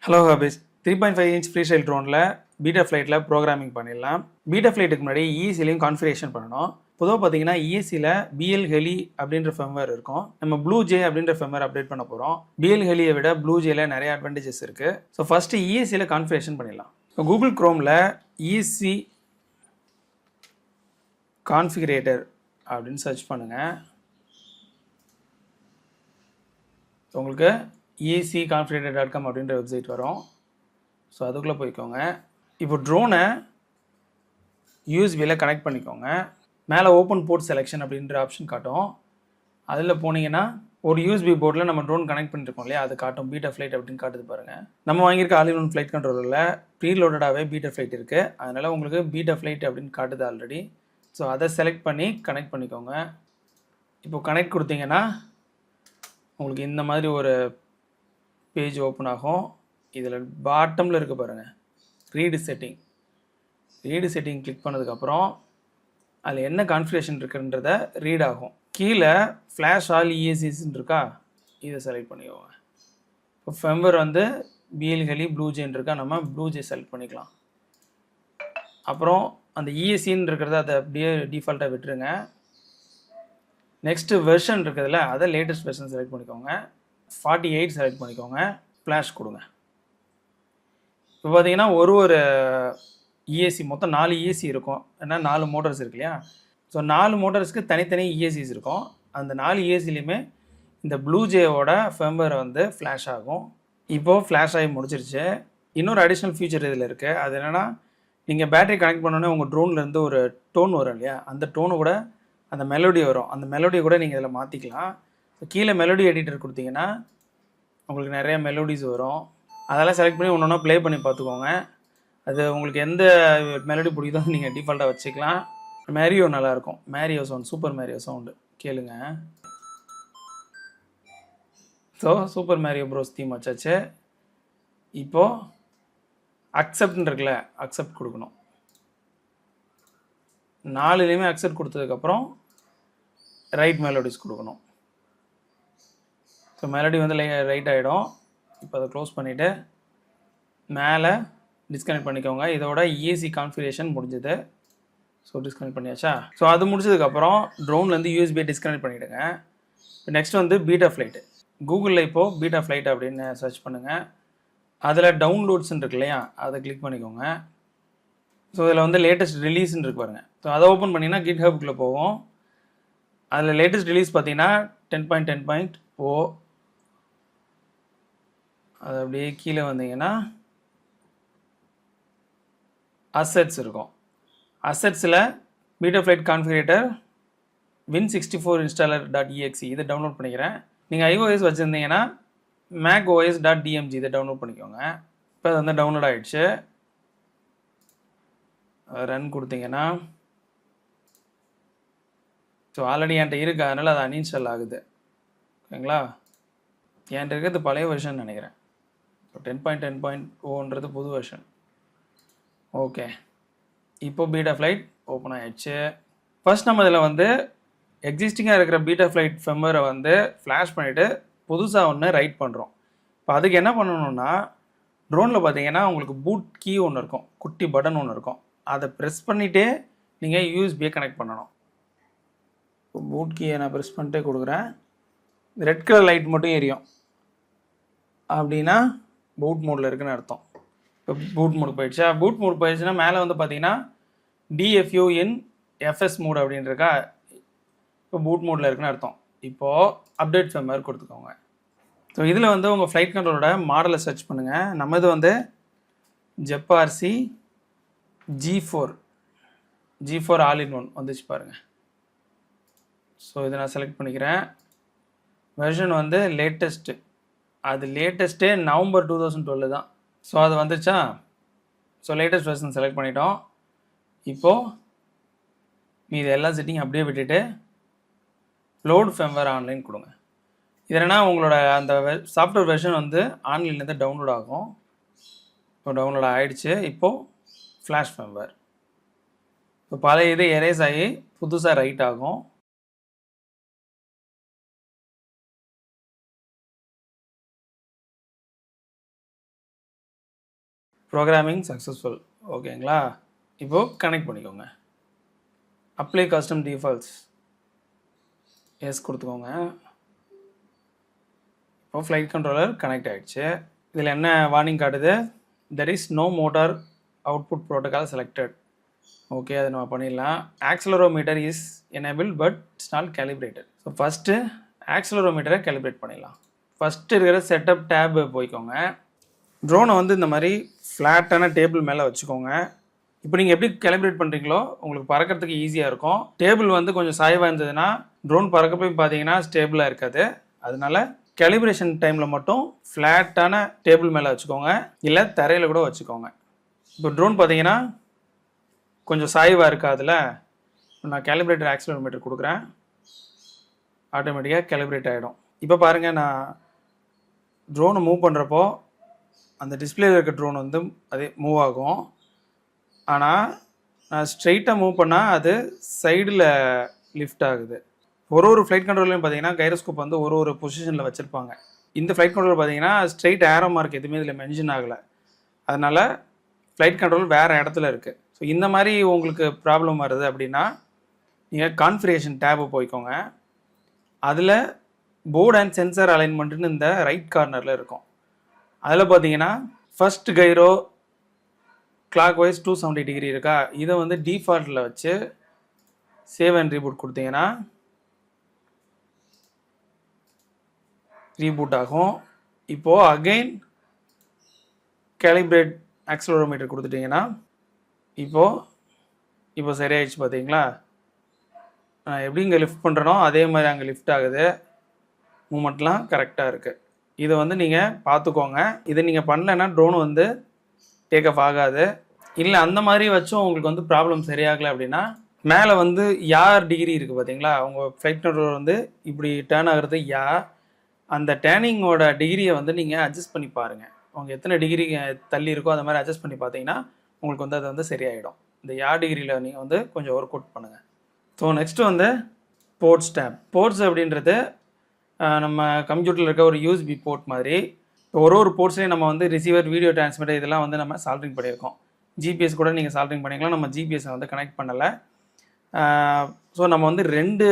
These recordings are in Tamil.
Hello hobbies 3.5 inch free style ட்ரோனில் பீட்டா ஃப்ளைட்டில் ப்ரோக்ராமிங் பண்ணிடலாம். பீட்டா ஃப்ளைட்டுக்கு முன்னாடி இஎஸ்சிலையும் கான்ஃபிகரேஷன் பண்ணணும். பொதுவாக பார்த்தீங்கன்னா இஎஸ்சியில் பிஎல் ஹெலி அப்படின்ற ஃபர்ம்வேர் இருக்கும். நம்ம ப்ளூ ஜே அப்படின்ற ஃபர்ம்வேர் அப்டேட் பண்ண போகிறோம். பிஎல் ஹெலியை விட ப்ளூ ஜேல நிறைய அட்வான்டேஜஸ் இருக்குது. ஸோ ஃபஸ்ட்டு இஎஸ்சியில் கான்ஃபிகரேஷன் பண்ணிடலாம். இப்போ கூகுள் க்ரோமில் இஎஸ்சி கான்ஃபிகரேட்டர் அப்படின்னு சர்ச் பண்ணுங்கள். உங்களுக்கு ESCconfigurator.com அப்படின்ற வெப்சைட் வரும். ஸோ அதுக்குள்ளே போய்க்கோங்க. இப்போ ட்ரோனை யூஎஸ்பியில் கனெக்ட் பண்ணிக்கோங்க. மேலே ஓப்பன் போர்ட் செலெக்ஷன் அப்படின்ற ஆப்ஷன் காட்டும். அதில் போனீங்கன்னா ஒரு யூஎஸ்பி போர்டில் நம்ம ட்ரோன் கனெக்ட் பண்ணியிருக்கோம் இல்லையா, அது காட்டும். பீட்டா ஃப்ளைட் அப்படின்னு காட்டுது பாருங்கள். நம்ம வாங்கியிருக்க ஆல்-இன்-ஒன் ஃப்ளைட் கண்ட்ரோலரில் ப்ரீலோடடாகவே பீட்டா ஃப்ளைட் இருக்குது. அதனால் உங்களுக்கு பீட்டா ஃப்ளைட் அப்படின்னு காட்டுது ஆல்ரெடி. ஸோ அதை செலக்ட் பண்ணி கனெக்ட் பண்ணிக்கோங்க. இப்போ கனெக்ட் கொடுத்தீங்கன்னா உங்களுக்கு இந்த மாதிரி ஒரு பேஜ் ஓப்பன் ஆகும். இதில் பாட்டமில் இருக்க பாருங்கள் ரீடு செட்டிங் கிளிக் பண்ணதுக்கப்புறம் அதில் என்ன கான்ஃபிகரேஷன் இருக்குன்றத ரீட் ஆகும். கீழே ஃப்ளாஷ் ஆல் இஎஸ்சின்னு இருக்கா, இதை செலக்ட் பண்ணிக்கோங்க. இப்போ ஃபெம்பர் வந்து பிஎல் ஹெலி ப்ளூ ஜேன்னு இருக்கா, நம்ம ப்ளூ ஜே செலக்ட் பண்ணிக்கலாம். அப்புறம் அந்த இஎஸ்சின்னு இருக்கிறத அதை அப்படியே டிஃபால்ட்டாக விட்டுருங்க. நெக்ஸ்ட்டு வெர்ஷன் இருக்கிறதுல அதை லேட்டஸ்ட் வெர்ஷன் செலக்ட் பண்ணிக்கோங்க. 48 செலக்ட் பண்ணிக்கோங்க. ஃப்ளாஷ் கொடுங்க. இப்போ பார்த்தீங்கன்னா ஒரு இஎஸ்சி மொத்தம் 4 இஎஸ்சி இருக்கும். ஏன்னா 4 மோட்டர்ஸ் இருக்கு இல்லையா. ஸோ 4 மோட்டர்ஸ்க்கு தனித்தனி இஎஸ்சிஸ் இருக்கும். அந்த 4 இஎஸ்சிலையுமே இந்த ப்ளூ ஜேவோட ஃபெம்பர் வந்து ஃப்ளாஷ் ஆகும். இப்போது ஃப்ளாஷ் ஆகி முடிச்சிருச்சு. இன்னொரு அடிஷ்னல் ஃபீச்சர் இதில் இருக்குது. அது என்னென்னா, நீங்கள் பேட்டரி கனெக்ட் பண்ணோன்னே உங்கள் ட்ரோன்லேருந்து ஒரு டோன் வரும் இல்லையா, அந்த டோனு கூட அந்த மெலோடி வரும். அந்த மெலோடியை கூட நீங்கள் இதில் மாற்றிக்கலாம். கீழே மெலோடி எடிட்டர் கொடுத்தீங்கன்னா உங்களுக்கு நிறைய மெலோடிஸ் வரும். அதெல்லாம் செலக்ட் பண்ணி ஒன்று ஒன்றா ப்ளே பண்ணி பார்த்துக்கோங்க. அது உங்களுக்கு எந்த மெலோடி பிடிக்குதோ நீங்கள் டிஃபால்ட்டாக வச்சுக்கலாம். மேரியோ நல்லாயிருக்கும். Mario sound, super Mario sound கேளுங்க. So super Mario Bros theme வச்சாச்சு. இப்போது அக்செப்ட்னு இருக்குல்ல, அக்செப்ட் கொடுக்கணும். 4லேயுமே அக்செப்ட் கொடுத்ததுக்கப்புறம் ரைட் மெலோடிஸ் கொடுக்கணும். ஸோ மெலடி வந்து ரைட் ஆகிடும். இப்போ அதை க்ளோஸ் பண்ணிவிட்டு மேலே டிஸ்கனெக்ட் பண்ணிக்கோங்க. இதோட இஎஸ்சி கான்ஃபிகரேஷன் முடிஞ்சது. ஸோ டிஸ்கனெக்ட் பண்ணியாச்சா. ஸோ அது முடிச்சதுக்கப்புறம் ட்ரோன்லேருந்து யூஎஸ்பியை டிஸ்கனெக்ட் பண்ணிவிடுங்க. நெக்ஸ்ட் வந்து பீட்டா ஃப்ளைட்டு. கூகுளில் இப்போது பீட்டா ஃப்ளைட் அப்படின்னு சர்ச் பண்ணுங்கள். அதில் டவுன்லோட்ஸ்ன்னு இருக்கு இல்லையா, அதை கிளிக் பண்ணிக்கோங்க. ஸோ இதில் வந்து லேட்டஸ்ட் ரிலீஸ்ன்னு இருக்கு பாருங்கள். ஸோ அதை ஓப்பன் பண்ணிங்கன்னா GitHubக்குள்ளே போவோம். அதில் லேட்டஸ்ட் ரிலீஸ் பார்த்தீங்கன்னா 10.10.0. அது அப்படியே கீழே வந்தீங்கன்னா அசெட்ஸ் இருக்கும். அசெட்ஸில் பீட்டா ஃப்ளைட் கான்ஃபிகரேட்டர் win64 installer.exe இதை டவுன்லோட் பண்ணிக்கிறேன். நீங்கள் iOS வச்சுருந்தீங்கன்னா macOS.dmg இதை டவுன்லோட் பண்ணிக்கோங்க. இப்போ அது வந்து டவுன்லோட் ஆகிடுச்சு. ரன் கொடுத்தீங்கன்னா ஸோ ஆல்ரெடி என்கிட்ட இருக்குது, அதனால் அது அன்இன்ஸ்டால் ஆகுது. ஓகேங்களா. என்கிட்ட இருக்கிறது பழைய வெர்ஷன் நினைக்கிறேன். ஸோ 10.10.0ன்றது புது வெர்ஷன். ஓகே, இப்போ பீட்டா ஃப்ளைட் ஓப்பன் ஆகிடுச்சு. ஃபர்ஸ்ட் நம்ம இதில் வந்து எக்ஸிஸ்டிங்காக இருக்கிற பீட்டா ஃப்ளைட் ஃபெம்பரை வந்து ஃப்ளாஷ் பண்ணிவிட்டு புதுசாக ஒன்று ரைட் பண்ணுறோம். இப்போ அதுக்கு என்ன பண்ணணும்னா, ட்ரோனில் பார்த்தீங்கன்னா உங்களுக்கு பூட் கீ ஒன்று இருக்கும், குட்டி பட்டன் ஒன்று இருக்கும். அதை ப்ரெஸ் பண்ணிவிட்டே நீங்கள் யூஎஸ்பியை கனெக்ட் பண்ணணும். இப்போ பூட் கீயை நான் ப்ரெஸ் பண்ணிட்டே கொடுக்குறேன். ரெட் கலர் லைட் மட்டும் எரியும். அப்படின்னா பூட் மோடில் இருக்குன்னு அர்த்தம். இப்போ பூட் மோடு போயிடுச்சா. பூட் மோடு போயிடுச்சுன்னா மேலே வந்து பார்த்தீங்கன்னா DFU in FS மோட் அப்படின்னு இருக்கா. இப்போ பூட் மோடில் இருக்குன்னு அர்த்தம். இப்போது அப்டேட் ஃபெம்பர் கொடுத்துக்கோங்க. ஸோ இதில் வந்து உங்கள் ஃப்ளைட் கண்ட்ரோலோட மாடலை சர்ச் பண்ணுங்கள். நம்ம இது வந்து JEP-RC G4 all-in-one வந்துச்சு பாருங்கள். ஸோ இதை நான் செலக்ட் பண்ணிக்கிறேன். வெர்ஷன் வந்து லேட்டஸ்ட்டு, அது லேட்டஸ்ட்டே நவம்பர் 2012 தான். ஸோ அது வந்துச்சா. ஸோ லேட்டஸ்ட் வெர்ஷன் செலக்ட் பண்ணிட்டோம். இப்போது மீது எல்லா செட்டிங் அப்படியே விட்டுட்டு லோட் ஃபெம்பர் ஆன்லைன் கொடுங்க. இது என்னன்னா உங்களோட அந்த சாஃப்ட்வேர் வெர்ஷன் வந்து ஆன்லைன்லேருந்து டவுன்லோட் ஆகும். இப்போ டவுன்லோட் ஆகிடுச்சு. இப்போது ஃப்ளாஷ் ஃபெம்பர். இப்போ பழைய இது எரேஸ் ஆகி புதுசாக ரைட் ஆகும். Programming successful. ஓகேங்களா? இப்போது கனெக்ட் பண்ணிக்கோங்க. அப்ளை கஸ்டம் டிஃபால்ட்ஸ் எஸ் கொடுத்துக்கோங்க. இப்போ ஃப்ளைட் கண்ட்ரோலர் கனெக்ட் ஆகிடுச்சு. இதில் என்ன வார்னிங் காட்டுது? There is no motor output protocol selected. Okay, அதை நம்ம பண்ணிடலாம். Accelerometer is enable but it's not calibrated. So first ஆக்சலரோமீட்டரை கேலிப்ரேட் பண்ணிடலாம். ஃபஸ்ட்டு இருக்கிற செட்டப் டேப் போய்க்கோங்க. ட்ரோனை வந்து இந்த மாதிரி ஃப்ளாட்டான டேபிள் மேலே வச்சுக்கோங்க. இப்போ நீங்கள் எப்படி கேலிப்ரேட் பண்ணுறீங்களோ உங்களுக்கு பறக்கிறதுக்கு ஈஸியாக இருக்கும். டேபிள் வந்து கொஞ்சம் சாய்வாக இருந்ததுன்னா ட்ரோன் பறக்க போய் பார்த்தீங்கன்னா ஸ்டேபிளாக இருக்காது. அதனால கேலிப்ரேஷன் டைமில் மட்டும் ஃப்ளாட்டான டேபிள் மேலே வச்சுக்கோங்க, இல்லை தரையில் கூட வச்சுக்கோங்க. இப்போ ட்ரோன் பார்த்தீங்கன்னா கொஞ்சம் சாய்வாக இருக்கா, அதில் நான் கேலிப்ரேட்டர் ஆக்சலரோமீட்டர் கொடுக்குறேன், ஆட்டோமேட்டிக்காக கேலிப்ரேட் ஆகிடும். இப்போ பாருங்கள், நான் ட்ரோனை மூவ் பண்ணுறப்போ அந்த டிஸ்பிளேயில் இருக்க ட்ரோன் வந்து அதே மூவ் ஆகும். ஆனால் நான் ஸ்ட்ரெயிட்டாக மூவ் பண்ணால் அது சைடில் லிஃப்ட் ஆகுது. ஒரு ஃப்ளைட் கண்ட்ரோல்லையும் பார்த்தீங்கன்னா கைரோஸ்கோப் வந்து ஒரு பொசிஷனில் வச்சுருப்பாங்க. இந்த ஃப்ளைட் கண்ட்ரோல் பார்த்தீங்கன்னா ஸ்ட்ரெயிட் ஏரோ மார்க் எதுவுமே இதில் மென்ஷன் ஆகலை. அதனால் ஃப்ளைட் கண்ட்ரோல் வேறு இடத்துல இருக்குது. ஸோ இந்த மாதிரி உங்களுக்கு ப்ராப்ளம் வருது அப்படின்னா நீங்கள் கான்ஃபிகரேஷன் டேபு போய்க்கோங்க. அதில் போர்ட் அண்ட் சென்சார் அலைன்மெண்ட்டுன்னு இந்த ரைட் கார்னரில் இருக்கும். அதில் பார்த்தீங்கன்னா first gyro clockwise 270 degree இருக்கா, இதை வந்து டிஃபால்ட்டில் வச்சு சேவ் அண்ட் ரீபூட் கொடுத்தீங்கன்னா ரீபூட் ஆகும். இப்போது அகெயின் கேலிப்ரேட் ஆக்சலரோமீட்டர் கொடுத்துட்டிங்கன்னா இப்போ சரியாயிடுச்சு. பார்த்தீங்களா, நான் எப்படி இங்கே லிஃப்ட் பண்ணுறனோ அதே மாதிரி அங்கே லிஃப்ட் ஆகுது. மூமெண்ட்லாம் கரெக்டாக இருக்குது. இதை வந்து நீங்கள் பார்த்துக்கோங்க. இதை நீங்கள் பண்ணலைன்னா ட்ரோன் வந்து டேக் ஆஃப் ஆகாது. இல்லை அந்த மாதிரி வச்சும் உங்களுக்கு வந்து ப்ராப்ளம் சரியாகலை அப்படின்னா மேலே வந்து யார் டிகிரி இருக்குது பார்த்தீங்களா, உங்கள் ஃப்ளைட் கண்ட்ரோலர் வந்து இப்படி டேர்ன் ஆகிறது அந்த டேர்னிங்கோட டிகிரியை வந்து நீங்கள் அட்ஜஸ்ட் பண்ணி பாருங்கள். அவங்க எத்தனை டிகிரி தள்ளி இருக்கோ அதை மாதிரி அட்ஜஸ்ட் பண்ணி பார்த்தீங்கன்னா உங்களுக்கு வந்து அது வந்து சரியாயிடும். இந்த யார் டிகிரியில் நீங்கள் வந்து கொஞ்சம் ஒர்க் அவுட் பண்ணுங்கள். ஸோ நெக்ஸ்ட்டு வந்து போர்ட்ஸ் டேப். போர்ட்ஸ் அப்படின்றது நம்ம கம்ப்யூட்டரில் இருக்க ஒரு யூஎஸ்பி போர்ட் மாதிரி. இப்போ ஒரு போர்ட்ஸ்லேயும் நம்ம வந்து ரிசீவர், வீடியோ டிரான்ஸ்மிட்டர் இதெல்லாம் வந்து நம்ம சால்ட்ரிங் பண்ணியிருக்கோம். ஜிபிஎஸ் கூட நீங்கள் சால்ட்ரிங் பண்ணிக்கலாம். நம்ம ஜிபிஎஸை வந்து கனெக்ட் பண்ணலை. ஸோ நம்ம வந்து 2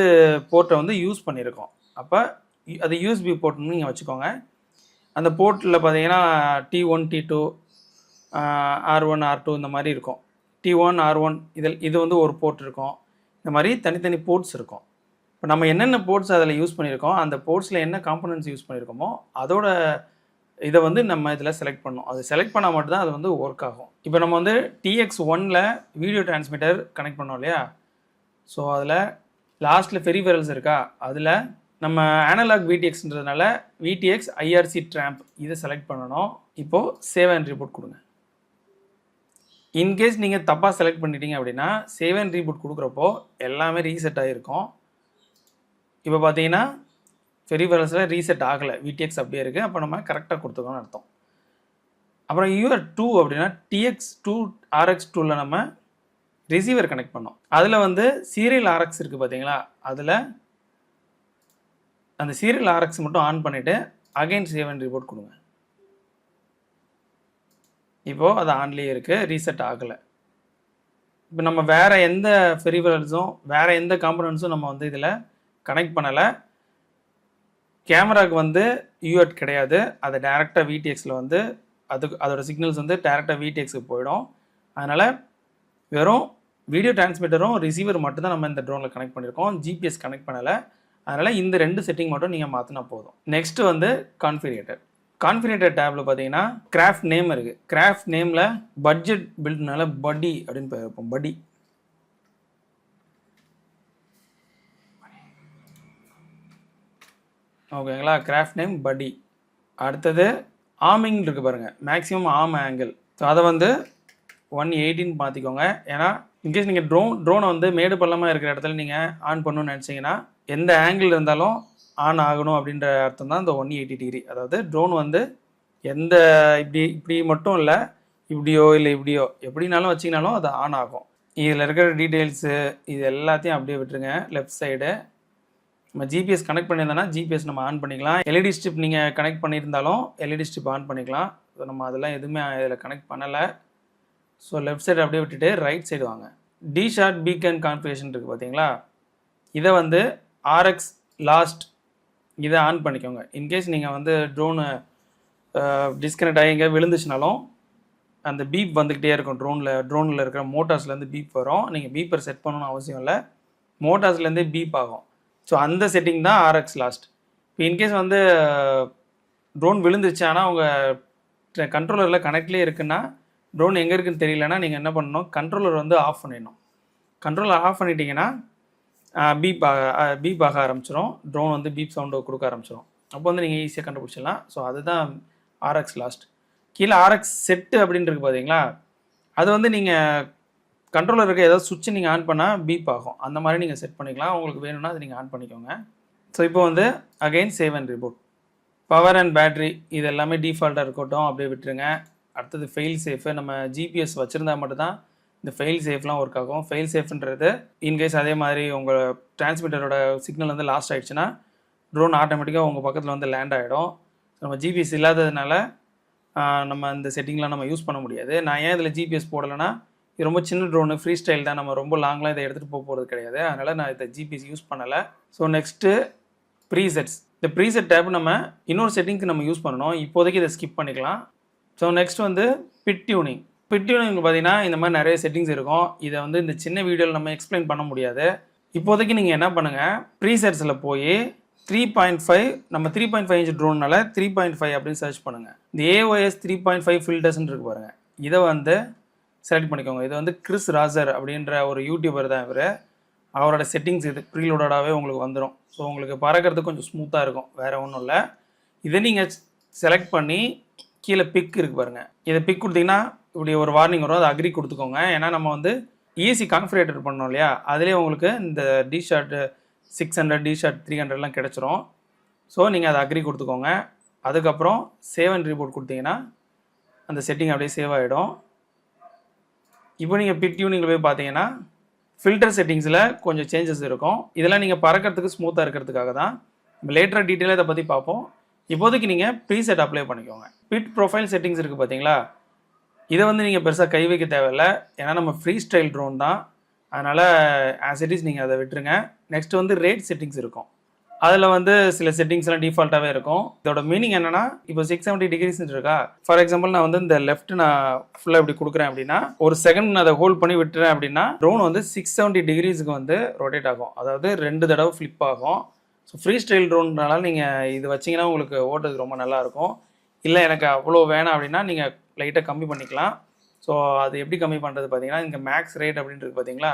போர்ட்டை வந்து யூஸ் பண்ணியிருக்கோம். அப்போ அது யூஎஸ்பி போர்ட்னு நீங்கள் வச்சுக்கோங்க. அந்த போர்ட்டில் பார்த்தீங்கன்னா T1, T2, R1, R2 இந்த மாதிரி இருக்கும். T1, R1 இது வந்து ஒரு போர்ட் இருக்கும். இந்த மாதிரி தனித்தனி போர்ட்ஸ் இருக்கும். இப்போ நம்ம என்னென்ன போர்ட்ஸ் அதில் யூஸ் பண்ணியிருக்கோம், அந்த போர்ட்ஸில் என்ன காம்பனன்ட்ஸ் யூஸ் பண்ணியிருக்கோமோ அதோட இதை வந்து நம்ம இதில் செலக்ட் பண்ணணும். அது செலக்ட் பண்ணால் மட்டும்தான் அது வந்து ஒர்க் ஆகும். இப்போ நம்ம வந்து TX1ல் வீடியோ டிரான்ஸ்மிட்டர் கனெக்ட் பண்ணோம் இல்லையா, ஸோ அதில் லாஸ்ட்டில் பெரிஃபெரல்ஸ் இருக்கா, அதில் நம்ம அனலாக் VTXன்றதுனால VTX IRC ட்ராம்ப் இதை செலக்ட் பண்ணணும். இப்போது சேவ் அண்ட் ரீபூட் கொடுங்க. இன்கேஸ் நீங்கள் தப்பாக செலக்ட் பண்ணிட்டீங்க அப்படின்னா சேவ் அண்ட் ரீபூட் கொடுக்குறப்போ எல்லாமே ரீசெட் ஆகிருக்கும். இப்போ பார்த்தீங்கன்னா பெரிஃபெரல்ஸில் ரீசெட் ஆகலை, VTX அப்படியே இருக்குது. அப்போ நம்ம கரெக்டாக கொடுத்துக்கோன்னு அர்த்தம். அப்புறம் UR2 அப்படின்னா TX2 RX2ல் நம்ம ரிசீவர் கனெக்ட் பண்ணோம். அதில் வந்து சீரியல் RX இருக்குது பார்த்தீங்களா, அதில் அந்த சீரியல் RX மட்டும் ஆன் பண்ணிவிட்டு அகைன் சேவ் அண்ட் ரீபூட் கொடுங்க. இப்போது அது ஆன்லேயே இருக்குது, ரீசெட் ஆகலை. இப்போ நம்ம வேறு எந்த பெரிஃபெரல்ஸும் வேறு எந்த காம்பனன்ட்ஸும் நம்ம வந்து இதில் கனெக்ட் பண்ணலை. கேமராவுக்கு வந்து UART கிடையாது, அது டேரெக்டாக VTXயில் வந்து அதோட சிக்னல்ஸ் வந்து டேரெக்டாக VTXக்கு போயிடும். அதனால் வெறும் வீடியோ டிரான்ஸ்மிட்டரும் ரிசீவர் மட்டும்தான் நம்ம இந்த ட்ரோனில் கனெக்ட் பண்ணியிருக்கோம், GPS கனெக்ட் பண்ணலை. அதனால் இந்த 2 செட்டிங் மட்டும் நீங்கள் மாற்றினா போதும். நெக்ஸ்ட்டு வந்து கான்ஃபிகரேட்டர் டேப்பில் பார்த்தீங்கன்னா கிராஃப்ட் நேம் இருக்குது. கிராஃப்ட் நேமில் பட்ஜெட் பில்ட்னால பட்டி அப்படின்னு பேர் இருப்போம். பட்டி ஓகேங்களா, கிராஃப்ட் நேம் பட்டி. அடுத்தது ஆர்மிங் இருக்குது பாருங்கள், மேக்ஸிமம் ஆர்ம் ஆங்கிள். ஸோ அதை வந்து 180 மாற்றிக்கோங்க. ஏன்னா இன்கேஸ் நீங்கள் ட்ரோனை வந்து மேடு பள்ளமாக இருக்கிற இடத்துல நீங்கள் ஆன் பண்ணணும்னு நினச்சிங்கன்னா எந்த ஆங்கிள் இருந்தாலும் ஆன் ஆகணும் அப்படின்ற அர்த்தம் தான் இந்த 180 டிகிரி. அதாவது ட்ரோன் வந்து எந்த இப்படி மட்டும் இல்லை, இப்படியோ இல்லை இப்படியோ எப்படினாலும் வச்சிங்கனாலும் அது ஆன் ஆகும். இதில் இருக்கிற டீட்டெயில்ஸு இது எல்லாத்தையும் அப்படியே விட்டுருங்க. லெஃப்ட் சைடு நம்ம ஜிபிஎஸ் கனெக்ட் பண்ணியிருந்தோன்னா ஜிபிஎஸ் நம்ம ஆன் பண்ணிக்கலாம். எல்இடி ஸ்ட்ரிப் நீங்கள் கனெக்ட் பண்ணியிருந்தாலும் எல்இடி ஸ்ட்ரிப் ஆன் பண்ணிக்கலாம். ஸோ நம்ம அதெல்லாம் எதுவுமே இதில் கனெக்ட் பண்ணலை. ஸோ லெஃப்ட் சைடு அப்படியே விட்டுட்டு ரைட் சைடு வாங்க. டிஷார்ட் பீக்கன் கான்ஃபிகரேஷன் இருக்குது பார்த்தீங்களா, இதை வந்து ஆர்எக்ஸ் லாஸ்ட் இதை ஆன் பண்ணிக்கோங்க. இன்கேஸ் நீங்கள் வந்து ட்ரோனு டிஸ்கனெக்ட் ஆகி எங்கே விழுந்துச்சுனாலும் அந்த பீப் வந்துக்கிட்டே இருக்கும். ட்ரோனில் இருக்கிற மோட்டார்ஸ்லேருந்து பீப் வரும். நீங்கள் பீப்பர் செட் பண்ணணும்னு அவசியம் இல்லை, மோட்டார்ஸ்லேருந்தே பீப் ஆகும். ஸோ அந்த செட்டிங் தான் ஆர்எக்ஸ் லாஸ்ட். இப்போ இன்கேஸ் வந்து ட்ரோன் விழுந்துருச்சு ஆனால் உங்கள் கண்ட்ரோலரில் கனெக்ட்லேயே இருக்குன்னா ட்ரோன் எங்கே இருக்குன்னு தெரியலன்னா நீங்கள் என்ன பண்ணணும், கண்ட்ரோலர் வந்து ஆஃப் பண்ணிடணும். கண்ட்ரோலர் ஆஃப் பண்ணிட்டீங்கன்னா பீப் ஆக ஆரம்பிச்சிடும். ட்ரோன் வந்து பீப் சவுண்டு கொடுக்க ஆரம்பிச்சிடும். அப்போ வந்து நீங்கள் ஈஸியாக கண்டுபிடிச்சிடலாம். ஸோ அதுதான் ஆர்எக்ஸ் லாஸ்ட். கீழே ஆர்எக்ஸ் செட்டு அப்படின்னு இருக்குது பார்த்தீங்களா, அது வந்து நீங்கள் கண்ட்ரோலர் இருக்க ஏதாவது சுவிட்ச் நீங்கள் ஆன் பண்ணால் பீப் ஆகும். அந்த மாதிரி நீங்கள் செட் பண்ணிக்கலாம். உங்களுக்கு வேணும்னா அது நீங்கள் ஆன் பண்ணிக்கோங்க. ஸோ இப்போ வந்து again save and reboot. Power and battery இது எல்லாமே டிஃபால்ட்டாக இருக்கட்டும், அப்படியே விட்டுருங்க. அடுத்தது ஃபெயில் சேஃபு. நம்ம ஜிபிஎஸ் வச்சுருந்தா மட்டும்தான் இந்த ஃபெயில் சேஃப்லாம் ஒர்க் ஆகும். ஃபெயில் சேஃப்ன்றது இன்கேஸ் அதே மாதிரி உங்கள் டிரான்ஸ்மிட்டரோட சிக்னல் வந்து லாஸ்ட் ஆகிடுச்சுன்னா ட்ரோன் ஆட்டோமேட்டிக்காக உங்கள் பக்கத்தில் வந்து லேண்ட் ஆகிடும். நம்ம ஜிபிஎஸ் இல்லாததுனால நம்ம இந்த செட்டிங்லாம் நம்ம யூஸ் பண்ண முடியாது. நான் ஏன் இதில் ஜிபிஎஸ் போடலைன்னா, இது ரொம்ப சின்ன ட்ரோனு, ஃப்ரீ ஸ்டைல் தான், நம்ம ரொம்ப லாங்லாம் இதை எடுத்துகிட்டு போகிறது கிடையாது. அதனால் நான் இதை ஜிபிஎஸ் யூஸ் பண்ணலை. So next presets. இந்த ப்ரீசெட் டேப் நம்ம இன்னொரு செட்டிங்க்கு நம்ம யூஸ் பண்ணணும். இப்போதைக்கு இதை ஸ்கிப் பண்ணிக்கலாம். ஸோ நெக்ஸ்ட் வந்து பிட் டியூனிங். பிட் டியூனிங் பார்த்தீங்கன்னா இந்த மாதிரி நிறைய செட்டிங்ஸ் இருக்கும். இதை வந்து இந்த சின்ன வீடியோவில் நம்ம எக்ஸ்பிளைன் பண்ண முடியாது. இப்போதைக்கு நீங்கள் என்ன பண்ணுங்கள், ப்ரீசெட்ஸில் போய் 3.5 நம்ம 3.5 இன்ச் ட்ரோன்னால 3.5 அப்படின்னு சர்ச் பண்ணுங்கள். இந்த AOS 3.5 ஃபில்டர்ஸ்ன்னு இருக்கு பாருங்கள், இதை வந்து செலக்ட் பண்ணிக்கோங்க. இது வந்து கிறிஸ் ராசர் அப்படின்ற ஒரு யூடியூபர் தான் இவர். அவரோட செட்டிங்ஸ் இது ப்ரீலோடாகவே உங்களுக்கு வந்துடும். ஸோ உங்களுக்கு பறக்கிறதுக்கு கொஞ்சம் ஸ்மூத்தாக இருக்கும், வேறு ஒன்றும் இல்லை. இதை நீங்கள் செலக்ட் பண்ணி கீழே பிக் இருக்குது பாருங்கள், இதை பிக் கொடுத்தீங்கன்னா இப்படி ஒரு வார்னிங் வரும். அதை அக்ரி கொடுத்துக்கோங்க. ஏன்னா நம்ம வந்து ஈஸி கான்ஃபிகரேட்டர் பண்ணோம் இல்லையா, அதிலே உங்களுக்கு இந்த டிஷார்ட் 600 டிஷார்ட் 300லாம் கிடச்சிரும். ஸோ நீங்கள் அதை அக்ரி கொடுத்துக்கோங்க. அதுக்கப்புறம் சேவ் அண்ட் ரீபூட் கொடுத்தீங்கன்னா அந்த செட்டிங் அப்படியே சேவ் ஆகிடும். இப்போ நீங்கள் பிட் டியூனிங்கில் போய் பார்த்தீங்கன்னா ஃபில்டர் செட்டிங்ஸில் கொஞ்சம் சேஞ்சஸ் இருக்கும். இதெல்லாம் நீங்கள் பறக்கிறதுக்கு ஸ்மூத்தாக இருக்கிறதுக்காக தான். லேட்டராக டீட்டெயிலாக இதை பற்றி பார்ப்போம். இப்போதைக்கு நீங்கள் ப்ரீசெட் அப்ளை பண்ணிக்கோங்க. பிட் ப்ரொஃபைல் செட்டிங்ஸ் இருக்குது பார்த்தீங்களா, இதை வந்து நீங்கள் பெருசாக கை வைக்க தேவையில்லை. ஏன்னா நம்ம ஃப்ரீ ஸ்டைல் ட்ரோன் தான், அதனால் ஆஸ் இட் இஸ் நீங்கள் அதை விட்டுருங்க. நெக்ஸ்ட் வந்து ரேட் செட்டிங்ஸ் இருக்கும். அதில் வந்து சில செட்டிங்ஸ்லாம் டிஃபால்ட்டாகவே இருக்கும். இதோட மீனிங் என்னென்னா, இப்போ 670 டிகிரிஸ் இருக்கா, ஃபார் எக்ஸாம்பிள் நான் வந்து இந்த லெஃப்ட் நான் ஃபுல்லாக இப்படி கொடுக்குறேன் அப்படின்னா, ஒரு செகண்ட் நான் அதை ஹோல்ட் பண்ணி விட்டுறேன் அப்படின்னா ட்ரோன் வந்து 670 டிகிரிஸுக்கு வந்து ரொட்டேட் ஆகும். அதாவது 2 தடவை ஃப்ளிப் ஆகும். ஸோ ஃப்ரீ ஸ்டைல் ட்ரோன்னால நீங்கள் இது வச்சிங்கன்னா உங்களுக்கு ஓட்டுறதுக்கு ரொம்ப நல்லாயிருக்கும். இல்லை எனக்கு அவ்வளோ வேணாம் அப்படின்னா நீங்கள் லைட்டாக கம்மி பண்ணிக்கலாம். ஸோ அது எப்படி கம்மி பண்ணுறது பார்த்தீங்கன்னா, இங்கே மேக்ஸ் ரேட் அப்படின்றது பார்த்தீங்களா,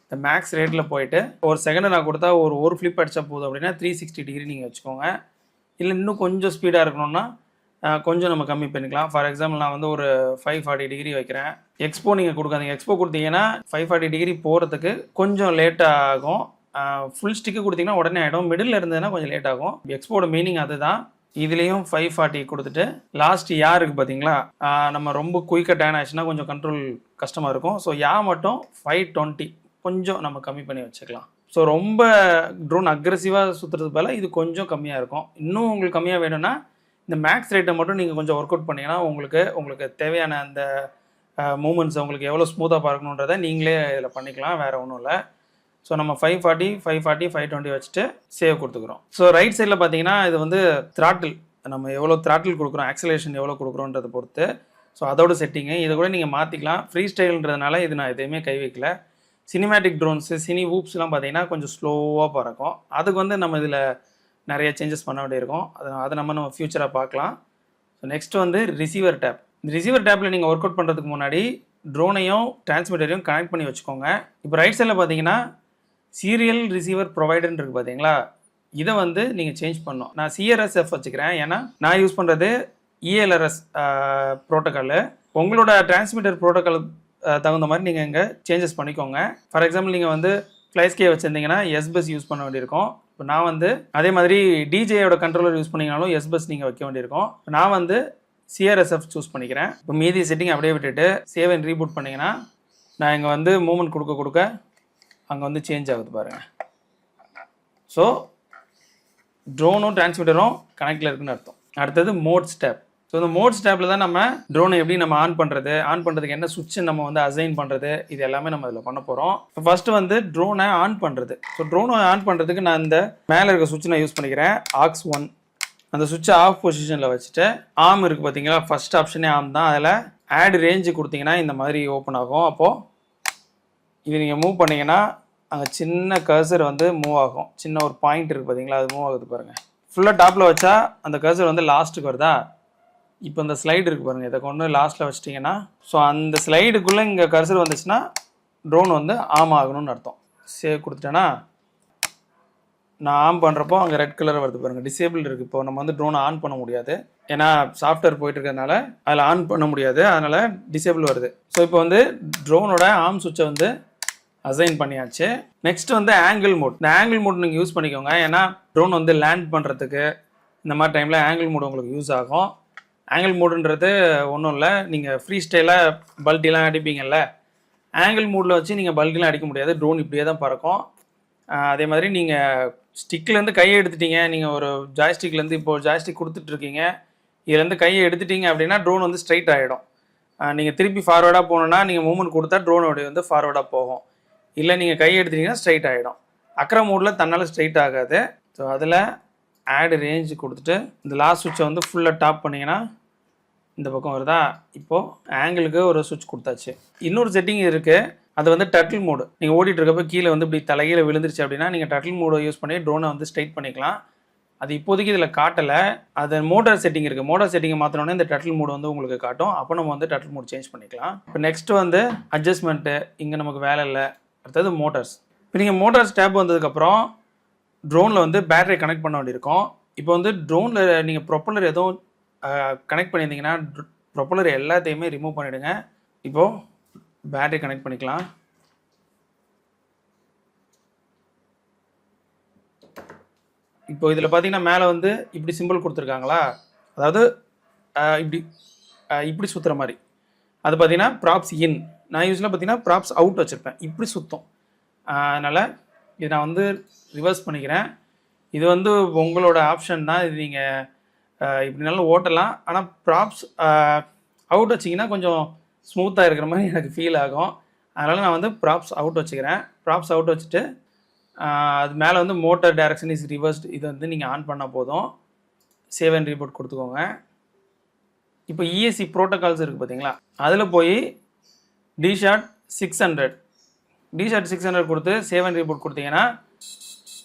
இந்த மேக்ஸ் ரேட்டில் போயிட்டு ஒரு செகண்டு நான் கொடுத்தா ஒரு ஃப்ளிப் அடித்தா போதும் அப்படின்னா 360 டிகிரி நீங்கள் வச்சுக்கோங்க. இல்லை இன்னும் கொஞ்சம் ஸ்பீடாக இருக்கணும்னா கொஞ்சம் நம்ம கம்மி பண்ணிக்கலாம். ஃபார் எக்ஸாம்பிள் நான் வந்து ஒரு 540 டிகிரி வைக்கிறேன். எக்ஸ்போ நீங்கள் கொடுக்காதீங்க. எக்ஸ்போ கொடுத்தீங்கன்னா 540 டிகிரி போகிறதுக்கு கொஞ்சம் லேட்டாக ஆகும். ஃபுல் ஸ்டிக்கு கொடுத்தீங்கன்னா உடனே ஆகிடும். மிடில் இருந்ததுன்னா கொஞ்சம் லேட் ஆகும். எக்ஸ்போட மீனிங் அதுதான். இதுலேயும் 540 கொடுத்துட்டு லாஸ்ட் யாருக்கு பார்த்தீங்களா, நம்ம ரொம்ப குயிக்காக டேன் ஆச்சுன்னா கொஞ்சம் கண்ட்ரோல் கஷ்டமாக இருக்கும். ஸோ மட்டும் 520 கொஞ்சம் நம்ம கம்மி பண்ணி வச்சுக்கலாம். ஸோ ரொம்ப ட்ரோன் அக்ரெசிவாக சுற்றுறது போல் இது கொஞ்சம் கம்மியாக இருக்கும். இன்னும் உங்களுக்கு கம்மியாக வேணும்னா இந்த மேக்ஸ் ரேட்டை மட்டும் நீங்கள் கொஞ்சம் ஒர்க் அவுட் பண்ணிங்கன்னா உங்களுக்கு தேவையான அந்த மூமெண்ட்ஸ் உங்களுக்கு எவ்வளோ ஸ்மூத்தாக பார்க்கணுன்றதை நீங்களே இதில் பண்ணிக்கலாம், வேறு ஒன்றும் இல்லை. ஸோ நம்ம 540 520 வச்சுட்டு சேவ் கொடுத்துக்குறோம். ஸோ ரைட் சைடில் பார்த்தீங்கன்னா இது வந்து த்ராட்டில், நம்ம எவ்வளோ த்ராட்டில் கொடுக்குறோம், ஆக்சலேஷன் எவ்வளோ கொடுக்குறோன்றதை பொறுத்து. ஸோ அதோட செட்டிங்கு இதை கூட நீங்கள் மாற்றிக்கலாம். ஃப்ரீ ஸ்டைல்ன்றதுனால இது நான் எதையுமே கை வைக்கல. சினிமேட்டிக் ட்ரோன்ஸு ஊப்ஸ்லாம் பார்த்தீங்கன்னா கொஞ்சம் ஸ்லோவாக பறக்கும். அதுக்கு வந்து நம்ம இதில் நிறைய சேஞ்சஸ் பண்ண வேண்டியிருக்கும். அதை நம்ம ஃபியூச்சராக பார்க்கலாம். ஸோ நெக்ஸ்ட் வந்து ரிசீவர் டேப். இந்த ரிசீவர் டேப்பில் நீங்கள் ஒர்க் அவுட் பண்ணுறதுக்கு முன்னாடி ட்ரோனையும் டிரான்ஸ்மிட்டரையும் கனெக்ட் பண்ணி வச்சுக்கோங்க. இப்போ ரைட் சைடில் பார்த்தீங்கன்னா சீரியல் ரிசீவர் ப்ரொவைடர்னு இருக்குது பார்த்தீங்களா, இதை வந்து நீங்கள் சேஞ்ச் பண்ணணும். நான் CRSF வச்சுக்கிறேன், ஏன்னா நான் யூஸ் பண்ணுறது ELRS ப்ரோட்டோக்காலு. உங்களோட டிரான்ஸ்மிட்டர் ப்ரோட்டோக்கால் தகுந்த மாதிரி நீங்கள் இங்கே சேஞ்சஸ் பண்ணிக்கோங்க. ஃபார் எக்ஸாம்பிள் நீங்கள் வந்து ஃப்ளைஸ்கே வச்சுருந்தீங்கன்னா எஸ்பஸ் யூஸ் பண்ண வேண்டியிருக்கும். இப்போ நான் வந்து அதே மாதிரி டிஜேயோட கண்ட்ரோலர் யூஸ் பண்ணிங்கனாலும் எஸ்பஸ் நீங்கள் வைக்க வேண்டியிருக்கும். நான் வந்து CRSF சூஸ் பண்ணிக்கிறேன். இப்போ மீதி செட்டிங் அப்படியே விட்டுட்டு சேவ் அண்ட் ரீபூட் பண்ணிங்கன்னா நான் இங்கே வந்து மூவ்மெண்ட் கொடுக்க அங்கே வந்து சேஞ்ச் ஆகுது பாருங்கள். ஸோ ட்ரோனும் டிரான்ஸ்மிட்டரும் கனெக்டில் இருக்குன்னு அர்த்தம். அடுத்தது மோட்ஸ் டேப். ஸோ இந்த மோட்ஸ் டேப்பில் தான் நம்ம ட்ரோனை எப்படி நம்ம ஆன் பண்ணுறதுக்கு என்ன சுவிட்சை நம்ம வந்து அசைன் பண்ணுறது, இது எல்லாமே நம்ம இதில் பண்ண போகிறோம். இப்போ ஃபஸ்ட்டு வந்து ட்ரோனை ஆன் பண்ணுறது. ஸோ ட்ரோனை ஆன் பண்ணுறதுக்கு நான் இந்த மேலே இருக்க சுவிட்ச் நான் யூஸ் பண்ணிக்கிறேன். AUX 1 அந்த சுவிட்சை ஆஃப் பொசிஷனில் வச்சுட்டு ஆம் இருக்குது பார்த்தீங்களா, ஃபஸ்ட் ஆப்ஷனே ஆம் தான். அதில் ஆட் ரேஞ்சு கொடுத்தீங்கன்னா இந்த மாதிரி ஓப்பன் ஆகும். அப்போது இது நீங்கள் மூவ் பண்ணிங்கன்னா அங்கே சின்ன கர்சர் வந்து மூவ் ஆகும். சின்ன ஒரு பாயிண்ட் இருக்குது பார்த்தீங்களா, அது மூவ் ஆகுது பாருங்கள். ஃபுல்லாக டாப்பில் வச்சா அந்த கர்சர் வந்து லாஸ்ட்டுக்கு வருதா. இப்போ இந்த ஸ்லைடு இருக்குது பாருங்கள், இதை கொண்டு லாஸ்ட்டில் வச்சிட்டிங்கன்னா ஸோ அந்த ஸ்லைடுக்குள்ளே இங்கே கர்சர் வந்துச்சுன்னா ட்ரோன் வந்து ஆம் ஆகணும்னு அர்த்தம். சேவ் கொடுத்துட்டேன்னா நான் ஆன் பண்ணுறப்போ அங்கே ரெட் கலர் வருது பாருங்கள், டிசேபிள் இருக்குது. இப்போ நம்ம வந்து ட்ரோனை ஆன் பண்ண முடியாது, ஏன்னா சாஃப்ட்வேர் போயிட்டு இருக்கிறதுனால அதில் ஆன் பண்ண முடியாது, அதனால் டிசேபிள் வருது. ஸோ இப்போ வந்து ட்ரோனோட ஆம் சுவிட்சை வந்து அசைன் பண்ணியாச்சு. நெக்ஸ்ட் வந்து ஆங்கிள் மோட். இந்த ஆங்கிள் மோட் நீங்கள் யூஸ் பண்ணிக்கோங்க, ஏன்னா ட்ரோன் வந்து லேண்ட் பண்ணுறதுக்கு இந்த மாதிரி டைமில் ஆங்கிள் மோட் உங்களுக்கு யூஸ் ஆகும். ஆங்கிள் மோடுன்றது ஒன்றும் இல்லை, நீங்கள் ஃப்ரீ ஸ்டைலாக பல்ட்டிலாம் அடிப்பீங்கல்ல, ஆங்கிள் மோடில் வச்சு நீங்கள் பல்ட்டிலாம் அடிக்க முடியாது, ட்ரோன் இப்படியே தான் பறக்கும். அதே மாதிரி நீங்கள் ஸ்டிக்லேருந்து கையை எடுத்துட்டீங்க, நீங்கள் ஒரு ஜாய்ஸ்டிக்லேருந்து இப்போது ஜாய்ஸ்டிக் கொடுத்துட்ருக்கீங்க, இதுலேருந்து கையை எடுத்துட்டீங்க அப்படின்னா ட்ரோன் வந்து ஸ்ட்ரைட் ஆகிடும். நீங்கள் திருப்பி ஃபார்வேர்டாக போகணுன்னா நீங்கள் மூவ்மெண்ட் கொடுத்தா ட்ரோனோடைய வந்து ஃபார்வேர்டாக போகும். இல்லை நீங்கள் கையை எடுத்துட்டீங்கன்னா ஸ்ட்ரைட் ஆகிடும். அக்ரா மோடில் தன்னால் ஸ்ட்ரைட் ஆகாது. ஸோ அதில் ஆட் ரேஞ்சு கொடுத்துட்டு இந்த லாஸ்ட் சுவிட்சை வந்து ஃபுல்லாக டாப் பண்ணிங்கன்னா இந்த பக்கம் வருதா. இப்போது ஆங்கிளுக்கு ஒரு சுவிட்ச் கொடுத்தாச்சு. இன்னொரு செட்டிங் இருக்குது, அது வந்து டர்ட்டில் மோடு. நீங்கள் ஓடிட்டு இருக்கப்போ கீழே வந்து இப்படி தலைகீழ விழுந்துருச்சு அப்படின்னா நீங்கள் டர்ட்டில் மோடை யூஸ் பண்ணி ட்ரோனை வந்து ஸ்ட்ரைட் பண்ணிக்கலாம். அது இப்போதைக்கு இதில் காட்டலை. அது மோட்டார் செட்டிங் இருக்குது, மோட்டார் செட்டிங்கை மாற்றினோடனே இந்த டர்ட்டில் மோடு வந்து உங்களுக்கு காட்டும். அப்போ நம்ம வந்து டர்ட்டில் மோட் சேஞ்ச் பண்ணிக்கலாம். இப்போ நெக்ஸ்ட் வந்து அட்ஜஸ்ட்மெண்ட்டு, இங்கே நமக்கு வேலை இல்லை. அடுத்தது மோட்டார்ஸ். இப்போ நீங்கள் மோட்டார்ஸ் டேப் வந்ததுக்கப்புறம் ட்ரோனில் வந்து பேட்டரி கனெக்ட் பண்ண வேண்டியிருக்கும். இப்போ வந்து ட்ரோனில் நீங்கள் ப்ரொப்பல்லர் எதுவும் கனெக்ட் பண்ணியிருந்தீங்கன்னா ப்ரொப்பல்லர் எல்லாத்தையுமே ரிமூவ் பண்ணிவிடுங்க. இப்போது பேட்டரி கனெக்ட் பண்ணிக்கலாம். இப்போ இதில் பார்த்தீங்கன்னா மேலே வந்து இப்படி சிம்பிள் கொடுத்துருக்காங்களா, அதாவது இப்படி சுற்றுற மாதிரி. அது பார்த்தீங்கன்னா ப்ராப்ஸ் இன். நான் யூஸ்வலாக பார்த்தீங்கன்னா ப்ராப்ஸ் அவுட் வச்சுருப்பேன், இப்படி சுற்றும். அதனால் இது நான் வந்து ரிவர்ஸ் பண்ணிக்கிறேன். இது வந்து உங்களோட ஆப்ஷன் தான், இது நீங்கள் இப்படினாலும் ஓட்டலாம். ஆனால் ப்ராப்ஸ் அவுட் வச்சிங்கன்னா கொஞ்சம் ஸ்மூத்தாக இருக்கிற மாதிரி எனக்கு ஃபீல் ஆகும். அதனால் நான் வந்து ப்ராப்ஸ் அவுட் வச்சுக்கிறேன். ப்ராப்ஸ் அவுட் வச்சுட்டு அது மேலே வந்து மோட்டர் டைரக்ஷன் இஸ் ரிவர்ஸ்ட், இது வந்து நீங்கள் ஆன் பண்ணால் போதும். சேவ் அண்ட் ரீபோர்ட் கொடுத்துக்கோங்க. இப்போ இஎஸ்சி ப்ரோட்டோகால்ஸ் இருக்குது பார்த்தீங்களா, அதில் போய் டிஷார்ட் 600 கொடுத்து சேவ் அண்ட் ரீபோர்ட் கொடுத்தீங்கன்னா